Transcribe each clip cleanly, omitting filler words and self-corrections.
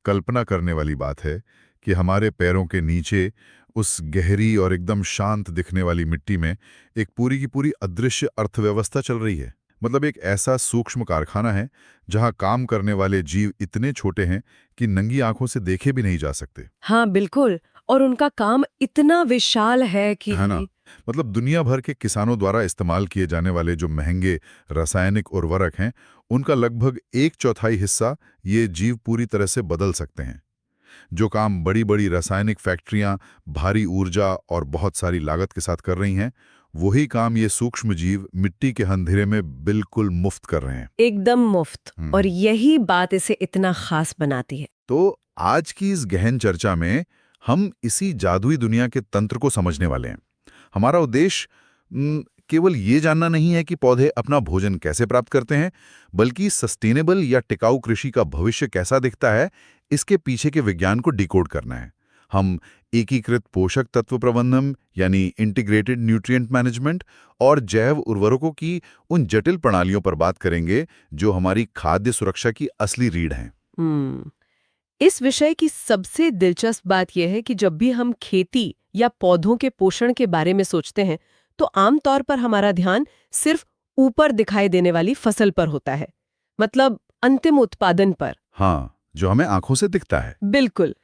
कल्पना करने वाली बात है कि हमारे पैरों के नीचे उस गहरी और एकदम शांत दिखने वाली मिट्टी में एक पूरी की पूरी अदृश्य अर्थव्यवस्था चल रही है। मतलब एक ऐसा सूक्ष्म कारखाना है जहां काम करने वाले जीव इतने छोटे हैं कि नंगी आंखों से देखे भी नहीं जा सकते। हाँ बिल्कुल। और उनका काम इतना विशाल है कि है ना? मतलब दुनिया भर के किसानों द्वारा इस्तेमाल किए जाने वाले जो महंगे रासायनिक उर्वरक हैं, उनका लगभग एक चौथाई हिस्सा ये जीव पूरी तरह से बदल सकते हैं। जो काम बड़ी-बड़ी रासायनिक फैक्ट्रियां भारी ऊर्जा और बहुत सारी लागत के साथ कर रही हैं, वही काम ये सूक्ष्म जीव मिट्टी के अंधेरे में बिल्कुल मुफ्त कर रहे हैं। एकदम मुफ्त, और हम्म। यही बात इसे इतना खास बनाती है। तो आज की इस गहन चर्चा में हम इसी जादुई दुनिया के तंत्र को समझने वाले हैं। हमारा उद्देश्य केवल ये जानना नहीं है कि पौधे अपना भोजन कैसे प्राप्त करते हैं, बल्कि सस्टेनेबल या टिकाऊ कृषि का भविष्य कैसा दिखता है, इसके पीछे के विज्ञान को डिकोड करना है। हम एकीकृत पोषक तत्व प्रबंधन यानी इंटीग्रेटेड न्यूट्रिएंट मैनेजमेंट और जैव उर्वरकों की उन जटिल प्रणालियों पर बात करेंगे जो हमारी खाद्य सुरक्षा की असली रीढ़ हैं। हम्म इस विषय की सबसे दिलचस्प बात यह है कि जब भी हम खेती या पौधों के पोषण के बारे में सोचते हैं, तो आमतौर पर हमारा ध्यान सिर्फ ऊपर दिखाई देने वाली फसल पर होता है, मतलब अंतिम उत्पादन पर। हाँ, जो हमें आंखों से दिखता है। बिल्कुल।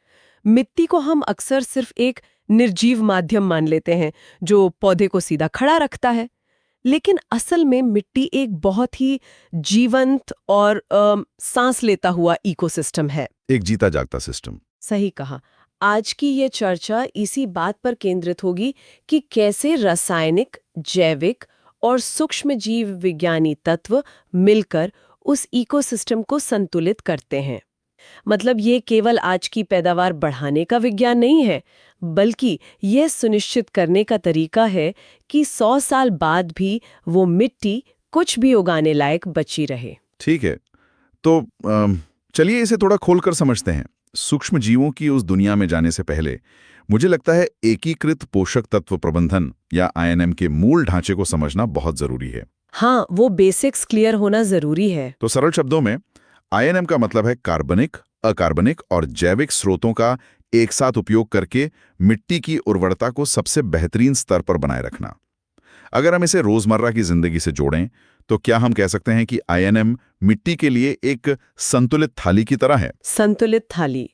मिट्टी को हम अक्सर सिर्फ एक निर्जीव माध्यम मान लेते हैं जो पौधे को सीधा खड़ा रखता है। लेकिन असल में मिट्टी एक बहुत ही जीवंत और सांस लेता हुआ इकोसिस्टम है। एक जीता जागता सिस्टम। सही कहा। आज की ये चर्चा इसी बात पर केंद्रित होगी कि कैसे रासायनिक, जैविक और सूक्ष्म जीव विज्ञानी तत्व मिलकर उस इकोसिस्टम को संतुलित करते हैं। मतलब ये केवल आज की पैदावार बढ़ाने का विज्ञान नहीं है, बल्कि यह सुनिश्चित करने का तरीका है कि 100 साल बाद भी वो मिट्टी कुछ भी उगाने लायक बची रहे। ठीक है, तो चलिए इसे थोड़ा खोलकर समझते हैं। सूक्ष्म जीवों की उस दुनिया में जाने से पहले मुझे लगता है एकीकृत पोषक तत्व प्रबंधन या आईएनएम के मूल ढांचे को समझना बहुत जरूरी है। हाँ, वो बेसिक्स क्लियर होना जरूरी है। तो सरल शब्दों में आईएनएम का मतलब है कार्बनिक, अकार्बनिक और जैविक स्रोतों का एक साथ उपयोग करके मिट्टी की उर्वरता को सबसे बेहतरीन स्तर पर बनाए रखना। अगर हम इसे रोजमर्रा की जिंदगी से जोड़ें, तो क्या हम कह सकते हैं कि आईएनएम मिट्टी के लिए एक संतुलित थाली की तरह है? संतुलित थाली।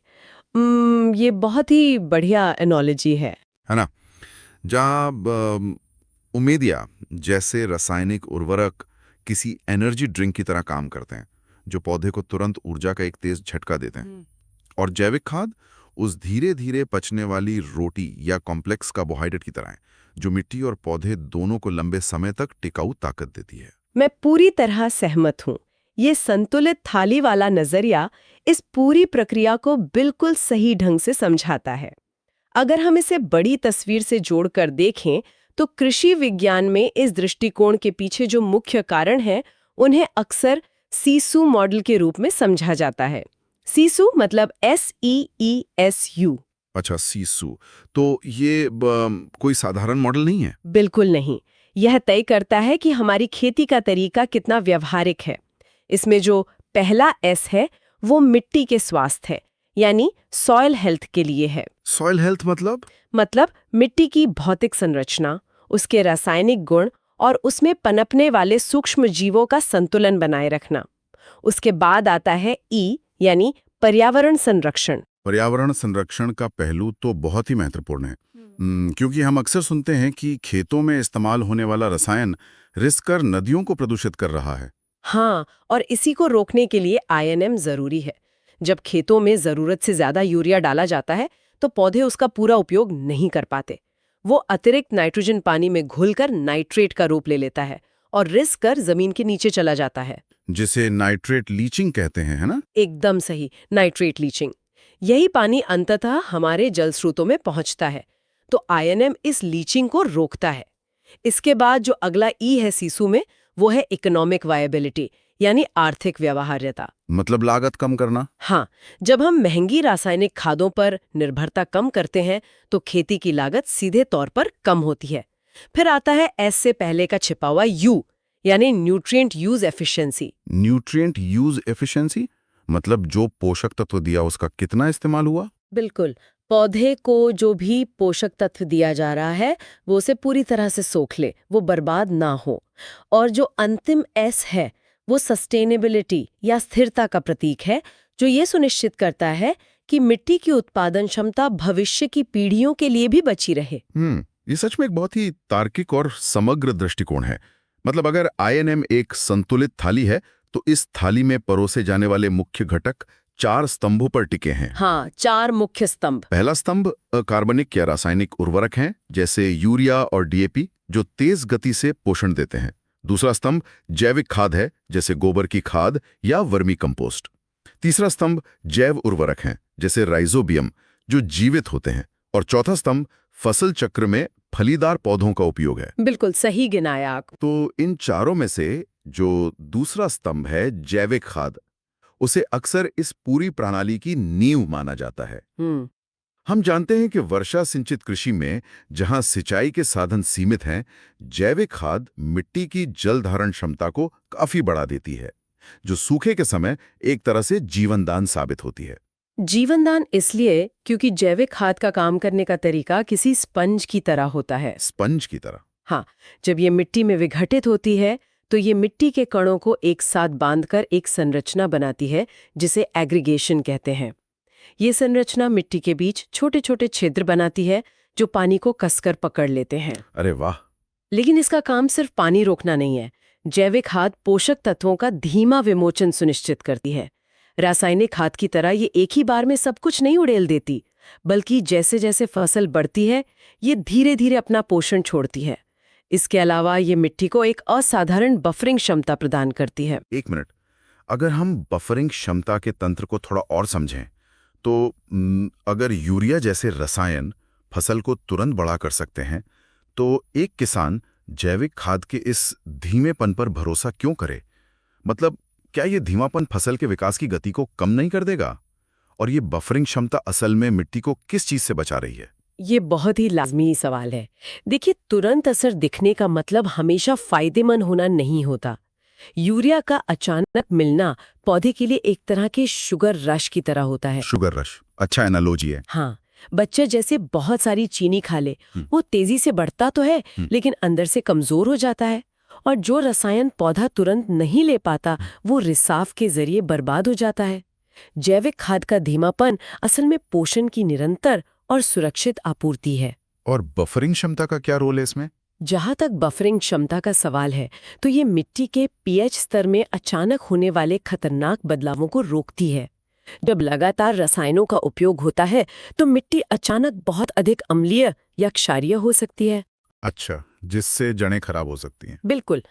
ये बहुत ही बढ़िया एनोलॉजी है ना? जहाँ उमेदिया जैसे रासायनिक उर्वरक किसी एनर्जी ड्रिंक की तरह काम करते हैं, जो पौधे को तुरंत ऊर्जा का एक तेज झटका देते हैं। है। और जैविक खाद उस धीरे धीरे पचने वाली रोटी या कॉम्प्लेक्स कार्बोहाइड्रेट की तरह है, जो मिट्टी और पौधे दोनों को लंबे समय तक टिकाऊ ताकत देती है। मैं पूरी तरह सहमत हूँ। ये संतुलित थाली वाला नजरिया इस पूरी प्रक्रिया को बिल्कुल सही ढंग से समझाता है। अगर हम इसे बड़ी तस्वीर से जोड़कर देखें, तो कृषि विज्ञान में इस दृष्टिकोण के पीछे जो मुख्य कारण है, उन्हें अक्सर सीसू मॉडल के रूप में समझा जाता है। सीसू मतलब SEESU। अच्छा, सीसू। तो ये कोई साधारण मॉडल नहीं है। बिल्कुल नहीं। यह तय करता है कि हमारी खेती का तरीका कितना व्यवहारिक है। इसमें जो पहला S है, वो मिट्टी के स्वास्थ्य है, यानी सॉइल हेल्थ के लिए है। सॉइल हेल्थ मतलब मिट्टी की भौतिक संरचना, उसके रासायनिक गुण और उसमें पनपने वाले सूक्ष्म जीवों का संतुलन बनाए रखना। उसके बाद आता है E, यानी पर्यावरण संरक्षण। पर्यावरण संरक्षण का पहलू तो बहुत ही महत्वपूर्ण है। क्योंकि हम अक्सर सुनते हैं कि खेतों में इस्तेमाल होने वाला रसायन रिस कर नदियों को प्रदूषित कर रहा है। हाँ, और इसी को रोकने के लिए आईएनएम जरूरी है। जब खेतों में जरूरत से ज्यादा यूरिया डाला जाता है, तो पौधे उसका पूरा उपयोग नहीं कर पाते। वो अतिरिक्त नाइट्रोजन पानी में घुलकर नाइट्रेट का रूप ले लेता है और रिस कर जमीन के नीचे चला जाता है। जिसे नाइट्रेट लीचिंग कहते हैं, है ना? एकदम सही, नाइट्रेट लीचिंग। यही पानी अंततः हमारे जल स्रोतों में पहुंचता है। तो आईएनएम इस लीचिंग को रोकता है। इसके बाद जो अगला ई है सीसू में, वो है इकोनॉमिक वायबिलिटी, यानी आर्थिक व्यवहार्यता। मतलब लागत कम करना। हाँ, जब हम महंगी रासायनिक खादों पर निर्भरता कम करते हैं, तो खेती की लागत सीधे तौर पर कम होती है। फिर आता है एस से पहले का छिपा हुआ यू, यानी nutrient use efficiency. Nutrient use efficiency मतलब जो पोषक तत्व दिया उसका कितना इस्तेमाल हुआ? बिल्कुल। पौधे को जो भी पोषक तत्व दिया जा रहा है वो उसे पूरी तरह से सोख ले, वो बर्बाद ना हो। और जो अंतिम एस है वो सस्टेनेबिलिटी या स्थिरता का प्रतीक है, जो ये सुनिश्चित करता है कि मिट्टी की उत्पादन क्षमता भविष्य की पीढ़ियों के लिए भी बची रहे। ये सच में एक बहुत ही तार्किक और समग्र दृष्टिकोण है। मतलब अगर आईएनएम एक संतुलित थाली है, तो इस थाली में परोसे जाने वाले मुख्य घटक 4 स्तंभों पर टिके हैं। हाँ, 4 मुख्य स्तंभ। पहला स्तंभ अकार्बनिक या रासायनिक उर्वरक हैं, जैसे यूरिया और डीएपी, जो तेज गति से पोषण देते हैं। दूसरा स्तंभ जैविक खाद है, जैसे गोबर की खाद या वर्मी कंपोस्ट। तीसरा स्तंभ जैव उर्वरक हैं, जैसे राइजोबियम, जो जीवित होते हैं। और चौथा स्तंभ फसल चक्र में फलीदार पौधों का उपयोग है। बिल्कुल सही गिनाया आप। तो इन चारों में से जो दूसरा स्तंभ है जैविक खाद, उसे अक्सर इस पूरी प्रणाली की नींव माना जाता है। हम जानते हैं कि वर्षा सिंचित कृषि में जहां सिंचाई के साधन सीमित हैं, जैविक खाद मिट्टी की जल धारण क्षमता को काफी बढ़ा देती है, जो सूखे के समय एक तरह से जीवनदान साबित होती है। जीवनदान इसलिए क्योंकि जैविक खाद का काम करने का तरीका किसी स्पंज की तरह होता है। स्पंज की तरह? हाँ, जब ये मिट्टी में विघटित होती है तो ये मिट्टी के कणों को एक साथ बांधकर एक संरचना बनाती है, जिसे एग्रीगेशन कहते हैं। ये संरचना मिट्टी के बीच छोटे छोटे छिद्र बनाती है, जो पानी को कसकर पकड़ लेते हैं। अरे वाह! लेकिन इसका काम सिर्फ पानी रोकना नहीं है। जैविक खाद पोषक तत्वों का धीमा विमोचन सुनिश्चित करती है। रासायनिक खाद की तरह ये एक ही बार में सब कुछ नहीं उड़ेल देती, बल्कि जैसे जैसे फसल बढ़ती है, ये धीरे धीरे अपना पोषण छोड़ती है। इसके अलावा ये मिट्टी को एक असाधारण बफरिंग क्षमता प्रदान करती है। एक मिनट, अगर हम बफरिंग क्षमता के तंत्र को थोड़ा और समझें, तो अगर यूरिया जैसे रसायन फसल को तुरंत बड़ा कर सकते हैं, तो एक किसान जैविक खाद के इस धीमेपन पर भरोसा क्यों करे? मतलब क्या ये धीमापन फसल के विकास की गति को कम नहीं कर देगा? और ये बफरिंग क्षमता असल में मिट्टी को किस चीज से बचा रही है? ये बहुत ही लाजमी सवाल है। देखिए, तुरंत असर दिखने का मतलब हमेशा फायदेमंद होना नहीं होता। यूरिया का अचानक मिलना पौधे के लिए एक तरह के शुगर रश की तरह होता है। शुगर रश, अच्छा एनालॉजी है। हाँ, बच्चा जैसे बहुत सारी चीनी खा ले, वो तेजी से बढ़ता तो है, लेकिन अंदर से कमजोर हो जाता है। और जो रसायन पौधा तुरंत नहीं ले पाता, वो रिसाव के जरिए बर्बाद हो जाता है। जैविक खाद का धीमापन असल में पोषण की निरंतर और सुरक्षित आपूर्ति है। और बफरिंग क्षमता का क्या रोल है इसमें? जहां तक बफरिंग क्षमता का सवाल है, तो ये मिट्टी के पीएच स्तर में अचानक होने वाले खतरनाक बदलावों को रोकती है। जब लगातार रसायनों का उपयोग होता है, तो मिट्टी अचानक बहुत अधिक अम्लीय या क्षारीय हो सकती है। अच्छा, जिससे जड़ें खराब हो सकती हैं। बिल्कुल।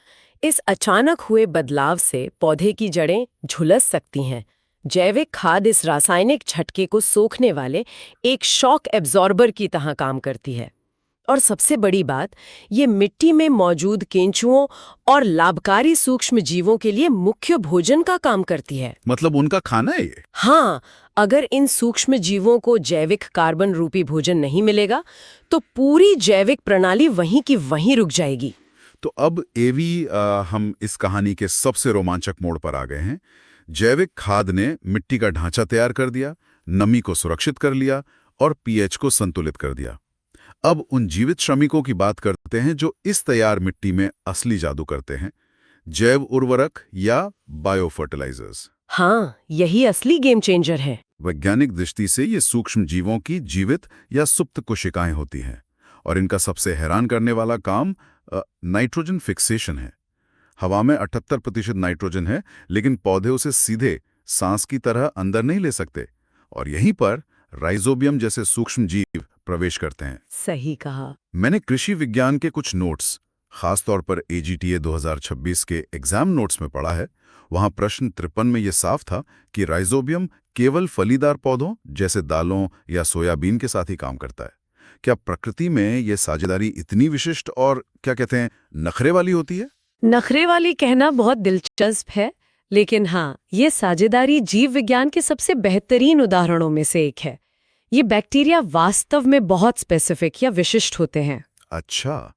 इस अचानक हुए बदलाव से पौधे की जड़ें झुलस सकती हैं। जैविक खाद इस रासायनिक झटके को सोखने वाले एक शॉक एब्जॉर्बर की तरह काम करती है। और सबसे बड़ी बात, ये मिट्टी में मौजूद केंचुओं और लाभकारी सूक्ष्म जीवों के लिए मुख्य भोजन का काम करती है। मतलब उनका खाना है ये? हाँ, अगर इन सूक्ष्म जीवों को जैविक कार्बन रूपी भोजन नहीं मिलेगा, तो पूरी जैविक प्रणाली वहीं की वहीं रुक जाएगी। तो अब हम इस कहानी के सबसे रोमांचक मोड़ पर आ गए हैं। जैविक खाद ने मिट्टी का ढांचा तैयार कर दिया, नमी को सुरक्षित कर लिया और पीएच को संतुलित कर दिया। अब उन जीवित श्रमिकों की बात करते हैं जो इस तैयार मिट्टी में असली जादू करते हैं, जैव उर्वरक या बायो फर्टिलाइजर्स। हाँ, यही असली गेम चेंजर है। वैज्ञानिक दृष्टि से ये सूक्ष्म जीवों की जीवित या सुप्त कोशिकाएं होती हैं और इनका सबसे हैरान करने वाला काम नाइट्रोजन फिक्सेशन है। हवा में 78% नाइट्रोजन है, लेकिन पौधे उसे सीधे सांस की तरह अंदर नहीं ले सकते और यहीं पर राइजोबियम जैसे सूक्ष्म जीव प्रवेश करते हैं। सही कहा। मैंने कृषि विज्ञान के कुछ नोट्स, खासतौर पर AGTA 2026 के एग्जाम नोट्स में पढ़ा है। वहां प्रश्न 53 में यह साफ था कि राइजोबियम केवल फलीदार पौधों जैसे दालों या सोयाबीन के साथ ही काम करता है। क्या प्रकृति में यह साझेदारी इतनी विशिष्ट और क्या कहते हैं नखरे वाली होती है? नखरे वाली कहना बहुत दिलचस्प है, लेकिन हाँ, ये साझेदारी जीव विज्ञान के सबसे बेहतरीन उदाहरणों में से एक है। ये बैक्टीरिया वास्तव में बहुत स्पेसिफिक या विशिष्ट होते हैं। अच्छा,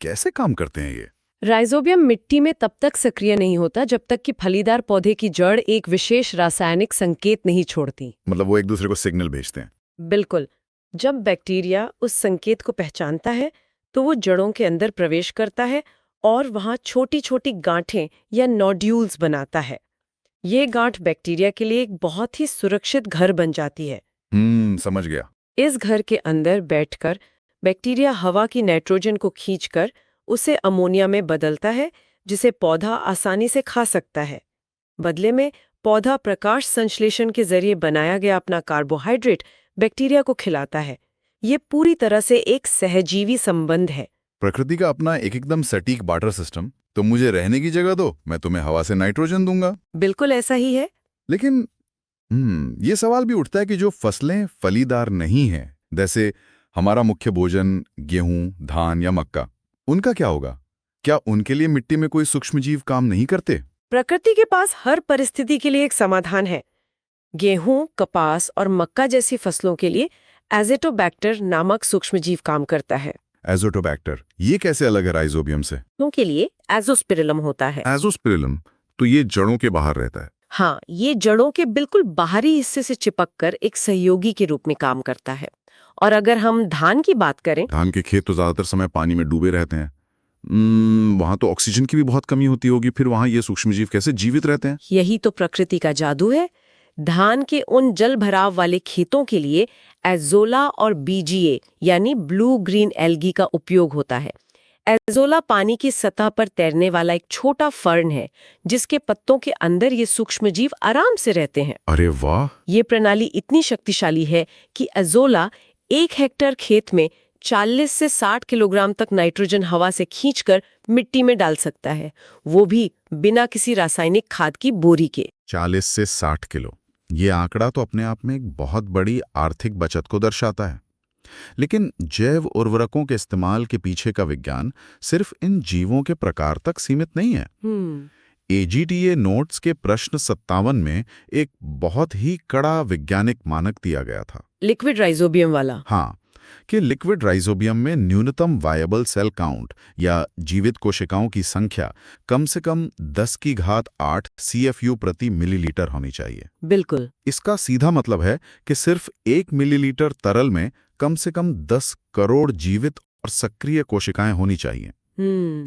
कैसे काम करते हैं ये? राइजोबियम मिट्टी में तब तक सक्रिय नहीं होता जब तक कि फलीदार पौधे की जड़ एक विशेष रासायनिक संकेत नहीं छोड़ती। मतलब वो एक दूसरे को सिग्नल भेजते हैं। बिल्कुल। जब बैक्टीरिया उस संकेत को पहचानता है तो वो जड़ों के अंदर प्रवेश करता है और वहां छोटी छोटी गांठें या नोड्यूल्स बनाता है। ये गांठ बैक्टीरिया के लिए एक बहुत ही सुरक्षित घर बन जाती है। समझ गया। इस घर के अंदर बैठकर बैक्टीरिया हवा की नाइट्रोजन को खींचकर उसे अमोनिया में बदलता है, जिसे पौधा आसानी से खा सकता है। बदले में पौधा प्रकाश संश्लेषण के जरिए बनाया गया अपना कार्बोहाइड्रेट बैक्टीरिया को खिलाता है। ये पूरी तरह से एक सहजीवी संबंध है। प्रकृति का अपना एक एकदम सटीक बार्टर सिस्टम। तो मुझे रहने की जगह दो, मैं तुम्हें हवा से नाइट्रोजन दूंगा। बिल्कुल ऐसा ही है। लेकिन ये सवाल भी उठता है कि जो फसलें फलीदार नहीं हैं, जैसे हमारा मुख्य भोजन गेहूं, धान या मक्का, उनका क्या होगा? क्या उनके लिए मिट्टी में कोई सूक्ष्मजीव काम नहीं करते? प्रकृति के पास हर परिस्थिति के लिए एक समाधान है। गेहूं, कपास और मक्का जैसी फसलों के लिए एज़ोटोबैक्टर नामक सूक्ष्मजीव काम करता है। एज़ोटोबैक्टर, ये कैसे अलग है राइजोबियम से? के लिए एज़ोस्पिरिलम होता है। एज़ोस्पिरिलम, तो ये जड़ों के बाहर रहता है। हाँ, ये जड़ों के बिल्कुल बाहरी हिस्से से चिपककर एक सहयोगी के रूप में काम करता है। और अगर हम धान की बात करें, धान के खेत तो ज्यादातर समय पानी में डूबे रहते हैं। वहां तो ऑक्सीजन की भी बहुत कमी होती होगी, फिर वहां ये सूक्ष्मजीव कैसे जीवित रहते हैं? यही तो प्रकृति का जादू है। धान के उन जल भराव वाले खेतों के लिए एज़ोला और बीजीए यानी ब्लू ग्रीन एल्गी का उपयोग होता है। एज़ोला पानी की सतह पर तैरने वाला एक छोटा फर्न है, जिसके पत्तों के अंदर ये सूक्ष्मजीव आराम से रहते हैं। अरे वाह! ये प्रणाली इतनी शक्तिशाली है कि एज़ोला 1 हेक्टेयर खेत में 40 से 60 किलोग्राम तक नाइट्रोजन हवा से खींचकर मिट्टी में डाल सकता है, वो भी बिना किसी रासायनिक खाद की बोरी के। 40 से 60 किलो, ये आंकड़ा तो अपने आप में एक बहुत बड़ी आर्थिक बचत को दर्शाता है। लेकिन जैव उर्वरकों के इस्तेमाल के पीछे का विज्ञान सिर्फ इन जीवों के प्रकार तक सीमित नहीं है। AGTA नोट्स के प्रश्न 57 में एक बहुत ही कड़ा वैज्ञानिक मानक दिया गया था। लिक्विड राइजोबियम वाला। हाँ, कि लिक्विड राइजोबियम में न्यूनतम वायबल सेल काउंट या जीवित कोशिकाओं की संख्या कम से कम 10⁸ CFU प्रति मिलीलीटर होनी चाहिए। बिल्कुल। इसका सीधा मतलब है कि सिर्फ 1 मिलीलीटर तरल में कम से कम 10 करोड़ जीवित और सक्रिय कोशिकाएं होनी चाहिए।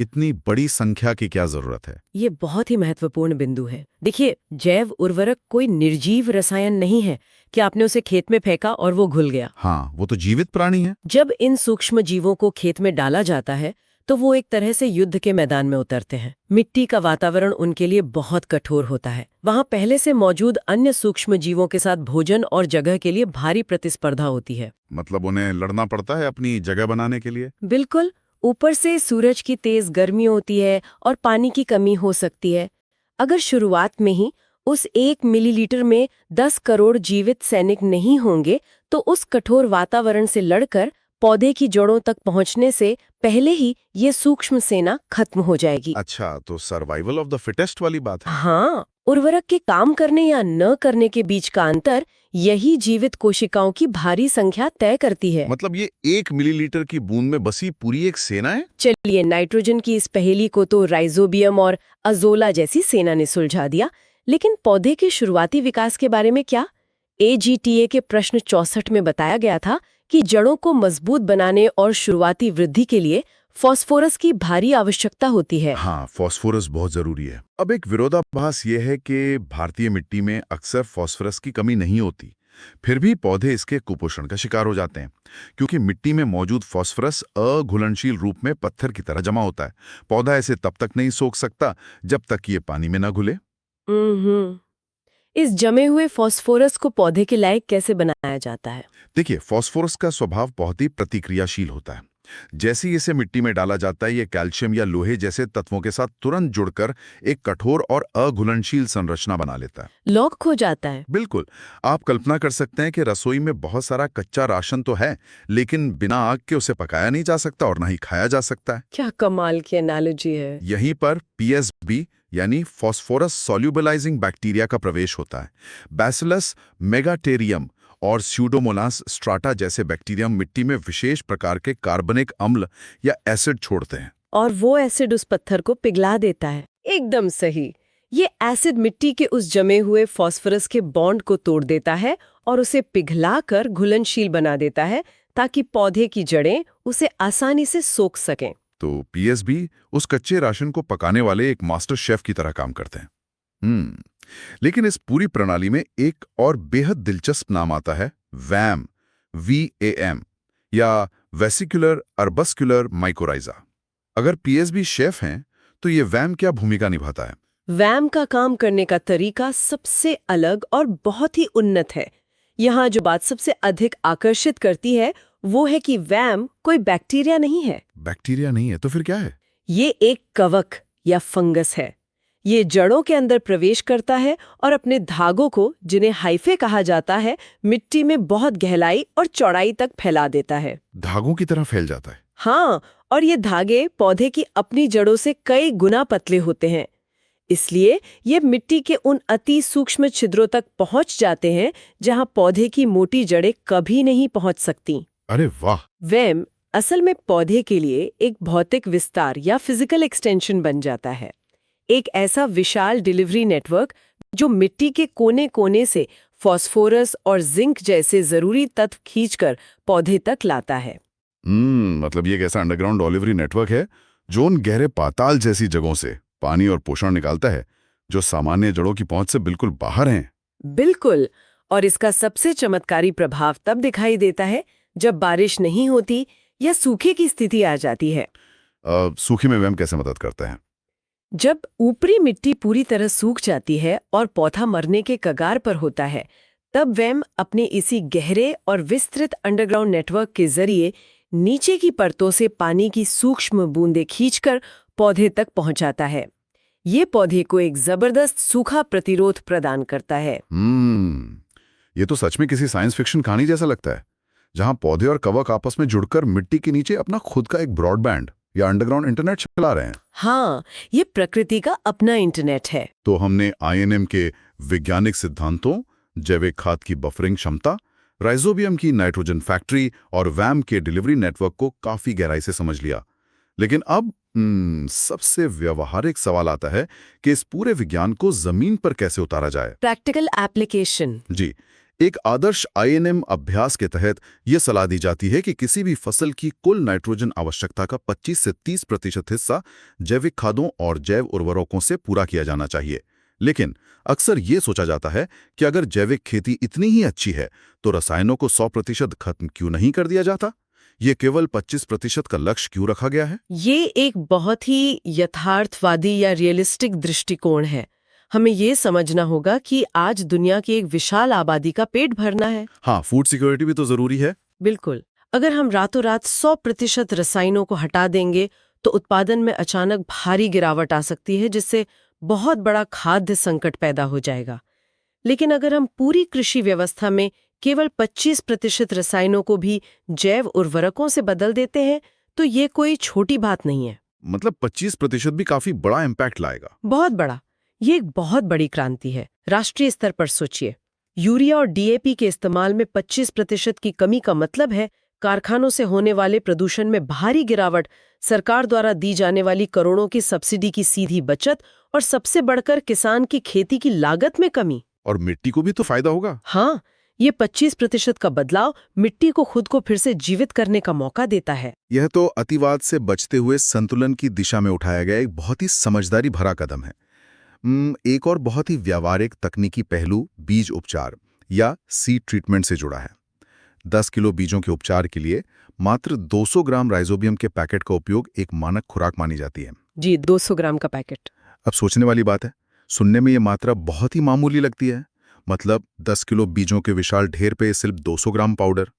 इतनी बड़ी संख्या की क्या जरूरत है? ये बहुत ही महत्वपूर्ण बिंदु है। देखिए, जैव उर्वरक कोई निर्जीव रसायन नहीं है कि आपने उसे खेत में फेंका और वो घुल गया। हाँ, वो तो जीवित प्राणी है। जब इन सूक्ष्म जीवों को खेत में डाला जाता है तो वो एक तरह से युद्ध के मैदान में उतरते हैं। मिट्टी का वातावरण उनके लिए बहुत कठोर होता है। वहाँ पहले से मौजूद अन्य सूक्ष्म जीवों के साथ भोजन और जगह के लिए भारी प्रतिस्पर्धा होती है। मतलब उन्हें लड़ना पड़ता है अपनी जगह बनाने के लिए। बिल्कुल। ऊपर से सूरज की तेज गर्मी होती है और पानी की कमी हो सकती है। अगर शुरुआत में ही उस 1 मिलीलीटर में 10 करोड़ जीवित सैनिक नहीं होंगे तो उस कठोर वातावरण से लड़कर पौधे की जड़ों तक पहुंचने से पहले ही ये सूक्ष्म सेना खत्म हो जाएगी। अच्छा, तो सर्वाइवल ऑफ द फिटेस्ट वाली बात है। हाँ, उर्वरक के काम करने या न करने के बीच का अंतर यही जीवित कोशिकाओं की भारी संख्या तय करती है। मतलब ये 1 मिलीलीटर की बूंद में बसी पूरी एक सेना है। चलिए, नाइट्रोजन की इस पहेली को तो राइजोबियम और अज़ोला जैसी सेना ने सुलझा दिया, लेकिन पौधे के शुरुआती विकास के बारे में क्या? AGTA के प्रश्न 64 में बताया गया था कि जड़ों को मजबूत बनाने और शुरुआती वृद्धि के लिए फास्फोरस की भारी आवश्यकता होती है। हाँ, फास्फोरस बहुत जरूरी है। अब एक विरोधाभास ये है कि भारतीय मिट्टी में अक्सर फास्फोरस की कमी नहीं होती, फिर भी पौधे इसके कुपोषण का शिकार हो जाते हैं, क्योंकि मिट्टी में मौजूद फास्फोरस अघुलनशील रूप में पत्थर की तरह जमा होता है। पौधा इसे तब तक नहीं सोख सकता जब तक ये पानी में न घुले। इस जमे हुए फास्फोरस को पौधे के लायक कैसे बनाया जाता है? देखिए, फास्फोरस का स्वभाव बहुत ही प्रतिक्रियाशील होता है। जैसे ही इसे मिट्टी में डाला जाता है, ये कैल्शियम या लोहे जैसे तत्वों के साथ तुरंत जुड़कर एक कठोर और अघुलनशील संरचना बना लेता है। लॉक हो जाता है। बिल्कुल। आप कल्पना कर सकते हैं कि रसोई में बहुत सारा कच्चा राशन तो है, लेकिन बिना आग के उसे पकाया नहीं जा सकता और ना ही खाया जा सकता है। क्या कमाल की एनालॉजी है। यहीं पर PSB यानी फॉस्फोरस सॉल्युबलाइजिंग बैक्टीरिया का प्रवेश होता है। बैसिलस मेगाटेरियम और स्यूडोमोनास स्ट्राटा जैसे बैक्टीरियम मिट्टी में विशेष प्रकार के कार्बनिक अम्ल या एसिड छोड़ते हैं। और वो एसिड उस पत्थर को पिघला देता है। एकदम सही। ये एसिड मिट्टी के उस जमे हुए फास्फोरस के बॉन्ड को तोड़ देता है और उसे पिघलाकर घुलनशील बना देता है ताकि पौधे की जड़ें उसे आसानी से सोख सकें। तो पीएसबी उस कच्चे राशन को पकाने वाले एक मास्टर शेफ की तरह काम करते हैं। लेकिन इस पूरी प्रणाली में एक और बेहद दिलचस्प नाम आता है, वैम, VAM, या वेसिकुलर अर्बस्कुलर माइकोराइजा। अगर पीएसबी शेफ हैं, तो ये वैम क्या भूमिका निभाता है? वैम का काम करने का तरीका सबसे अलग और बहुत ही उन्नत है। यहाँ जो बात सबसे अधिक आकर्षित करती है वो है कि वैम कोई बैक्टीरिया नहीं है। बैक्टीरिया नहीं है तो फिर क्या है? ये एक कवक या फंगस है। ये जड़ों के अंदर प्रवेश करता है और अपने धागों को, जिन्हें हाइफे कहा जाता है, मिट्टी में बहुत गहराई और चौड़ाई तक फैला देता है। धागों की तरह फैल जाता है? हाँ, और ये धागे पौधे की अपनी जड़ों से कई गुना पतले होते हैं। इसलिए ये मिट्टी के उन अति सूक्ष्म छिद्रों तक पहुंच जाते हैं जहां पौधे की मोटी जड़ें कभी नहीं पहुंच सकती। अरे वाह! वैम असल में पौधे के लिए एक भौतिक विस्तार या फिजिकल एक्सटेंशन बन जाता है। एक ऐसा विशाल डिलीवरी नेटवर्क जो मिट्टी के कोने-कोने से फास्फोरस और जिंक जैसे जरूरी तत्व खींचकर पौधे तक लाता है। मतलब ये एक ऐसा अंडरग्राउंड डिलीवरी नेटवर्क है जो उन गहरे पाताल जैसी जगहों से पानी और पोषण निकालता है जो सामान्य जड़ों की पहुंच से बिल्कुल बाहर हैं। बिल्कुल, और इसका सबसे चमत्कारी प्रभाव तब दिखाई देता है जब बारिश नहीं होती या सूखे की स्थिति आ जाती है। सूखे में वैम कैसे मदद करता है? जब ऊपरी मिट्टी पूरी तरह सूख जाती है और पौधा मरने के कगार पर होता है, तब वैम अपने इसी गहरे और विस्तृत अंडरग्राउंड नेटवर्क के जरिए नीचे की परतों से पानी की सूक्ष्म बूंदें खींचकर पौधे तक पहुंचाता है। ये पौधे को एक जबरदस्त सूखा प्रतिरोध प्रदान करता है। ये तो सच में किसी साइंस फिक्शन कहानी जैसा लगता है, जहां पौधे और कवक आपस में जुड़कर मिट्टी के नीचे अपना खुद का एक ब्रॉडबैंड या अंडरग्राउंड इंटरनेट चला रहे हैं। हाँ, ये प्रकृति का अपना इंटरनेट है। तो हमने INM के वैज्ञानिक सिद्धांतों, जैविक खाद की बफरिंग क्षमता, राइजोबियम की नाइट्रोजन फैक्ट्री और वैम के डिलीवरी नेटवर्क को काफी गहराई से समझ लिया। लेकिन अब सबसे व्यवहारिक सवाल आता है कि इस पूरे विज्ञान को जमीन पर कैसे उतारा जाए। Practical application. जी, एक आदर्श INM अभ्यास के तहत यह सलाह दी जाती है कि किसी भी फसल की कुल नाइट्रोजन आवश्यकता का 25 से 30% हिस्सा जैविक खादों और जैव उर्वरकों से पूरा किया जाना चाहिए। लेकिन अक्सर ये सोचा जाता है कि अगर जैविक खेती इतनी ही अच्छी है तो रसायनों को 100% खत्म क्यों नहीं कर दिया जाता? ये केवल 25% का लक्ष्य क्यों रखा गया है? ये एक बहुत ही यथार्थवादी या रियलिस्टिक दृष्टिकोण है। हमें ये समझना होगा कि आज दुनिया की एक विशाल आबादी का पेट भरना है। हाँ, फूड सिक्योरिटी भी तो जरूरी है। बिल्कुल। अगर हम रातों रात 100% रसायनों को हटा देंगे तो उत्पादन में अचानक भारी गिरावट आ सकती है, जिससे बहुत बड़ा खाद्य संकट पैदा हो जाएगा। लेकिन अगर हम पूरी कृषि व्यवस्था में केवल 25% रसायनों को भी जैव उर्वरकों से बदल देते हैं तो ये कोई छोटी बात नहीं है। मतलब 25% भी काफी बड़ा इम्पैक्ट लाएगा। बहुत बड़ा। ये एक बहुत बड़ी क्रांति है। राष्ट्रीय स्तर पर सोचिए, यूरिया और DAP के इस्तेमाल में 25% की कमी का मतलब है कारखानों से होने वाले प्रदूषण में भारी गिरावट, सरकार द्वारा दी जाने वाली करोड़ों की सब्सिडी की सीधी बचत और सबसे बढ़कर किसान की खेती की लागत में कमी। और मिट्टी को भी तो फायदा होगा। हाँ, ये 25% का बदलाव मिट्टी को खुद को फिर से जीवित करने का मौका देता है। यह तो अतिवाद से बचते हुए संतुलन की दिशा में उठाया गया एक बहुत ही समझदारी भरा कदम है। एक और बहुत ही व्यावहारिक तकनीकी पहलू बीज उपचार या सीड ट्रीटमेंट से जुड़ा है। 10 किलो बीजों के उपचार के लिए मात्र 200 ग्राम राइजोबियम के पैकेट का उपयोग एक मानक खुराक मानी जाती है। जी, 200 ग्राम का पैकेट। अब सोचने वाली बात है, सुनने में ये मात्रा बहुत ही मामूली लगती है। मतलब 10 किलो बीजों के विशाल ढेर पे सिर्फ 200 ग्राम पाउडर।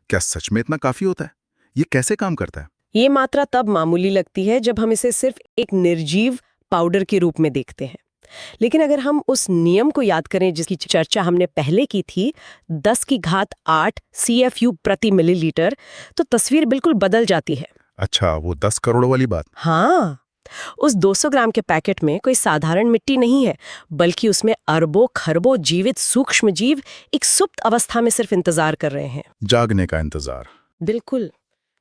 क्या सच में इतना काफी होता है? ये कैसे काम करता है? ये मात्रा तब मामूली लगती है जब हम इसे सिर्फ एक निर्जीव पाउडर के रूप में देखते हैं। लेकिन अगर हम उस नियम को याद करें जिसकी चर्चा हमने पहले की थी, 10⁸ CFU प्रति मिलीलीटर, तो तस्वीर बिल्कुल बदल जाती है। अच्छा, वो 10 करोड़ वाली बात। हाँ, उस 200 ग्राम के पैकेट में कोई साधारण मिट्टी नहीं है, बल्कि उसमें अरबों खरबों जीवित सूक्ष्म जीव एक सुप्त अवस्था में सिर्फ इंतजार कर रहे हैं। जागने का इंतजार। बिल्कुल।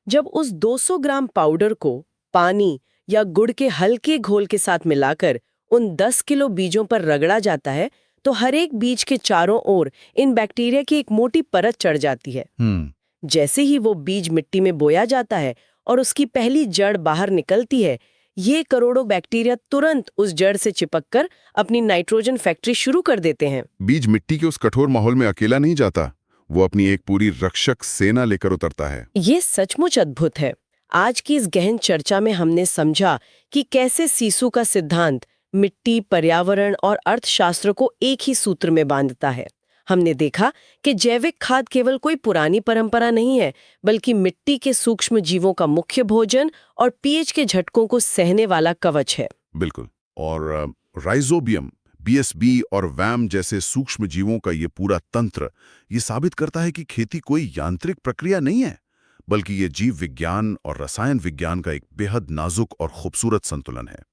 जब उस 200 ग्राम पाउडर को पानी या गुड़ के हल्के घोल के साथ मिलाकर उन 10 किलो बीजों पर रगड़ा जाता है, तो हर एक बीज के चारों ओर इन बैक्टीरिया की एक मोटी परत चढ़ जाती है। जैसे ही वो बीज मिट्टी में बोया जाता है और उसकी पहली जड़ बाहर निकलती है, ये करोड़ों बैक्टीरिया तुरंत उस जड़ से चिपककर अपनी नाइट्रोजन फैक्ट्री शुरू कर देते हैं। बीज मिट्टी के उस कठोर माहौल में अकेला नहीं जाता, वो अपनी एक पूरी रक्षक सेना लेकर उतरता है। ये सचमुच अद्भुत है। आज की इस गहन चर्चा में हमने समझा कि कैसे सीसू का सिद्धांत मिट्टी, पर्यावरण और अर्थशास्त्र को एक ही सूत्र में बांधता है। हमने देखा कि जैविक खाद केवल कोई पुरानी परंपरा नहीं है, बल्कि मिट्टी के सूक्ष्म जीवों का मुख्य भोजन और पीएच के झटकों को सहने वाला कवच है। बिल्कुल। और राइजोबियम, बीएसबी और वैम जैसे सूक्ष्म जीवों का ये पूरा तंत्र ये साबित करता है कि खेती कोई यांत्रिक प्रक्रिया नहीं है, बल्कि ये जीव विज्ञान और रसायन विज्ञान का एक बेहद नाजुक और खूबसूरत संतुलन है।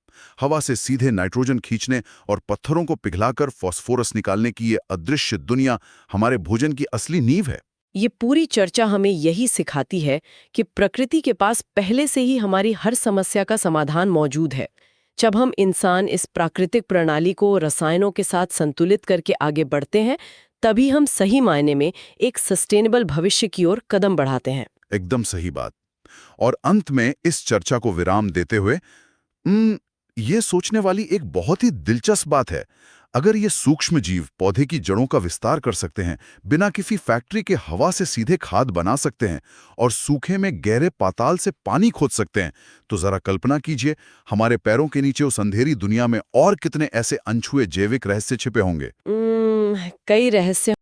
हवा से सीधे नाइट्रोजन खींचने और पत्थरों को पिघलाकर फास्फोरस निकालने की ये अदृश्य दुनिया हमारे भोजन की असली नींव है। ये पूरी चर्चा हमें यही सिखाती है कि प्रकृति के पास पहले से ही हमारी हर समस्या का समाधान मौजूद है। जब हम इंसान इस प्राकृतिक प्रणाली को रसायनों के साथ संतुलित करके आगे बढ़ते हैं, तभी हम सही मायने में एक सस्टेनेबल भविष्य की ओर कदम बढ़ाते हैं। एकदम सही बात। और अंत में इस चर्चा को विराम देते हुए ये सोचने वाली एक बहुत ही दिलचस्प बात है, अगर ये सूक्ष्म जीव पौधे की जड़ों का विस्तार कर सकते हैं, बिना किसी फैक्ट्री के हवा से सीधे खाद बना सकते हैं और सूखे में गहरे पाताल से पानी खोद सकते हैं, तो जरा कल्पना कीजिए हमारे पैरों के नीचे उस अंधेरी दुनिया में और कितने ऐसे अनछुए जैविक रहस्य छिपे होंगे। कई रहस्य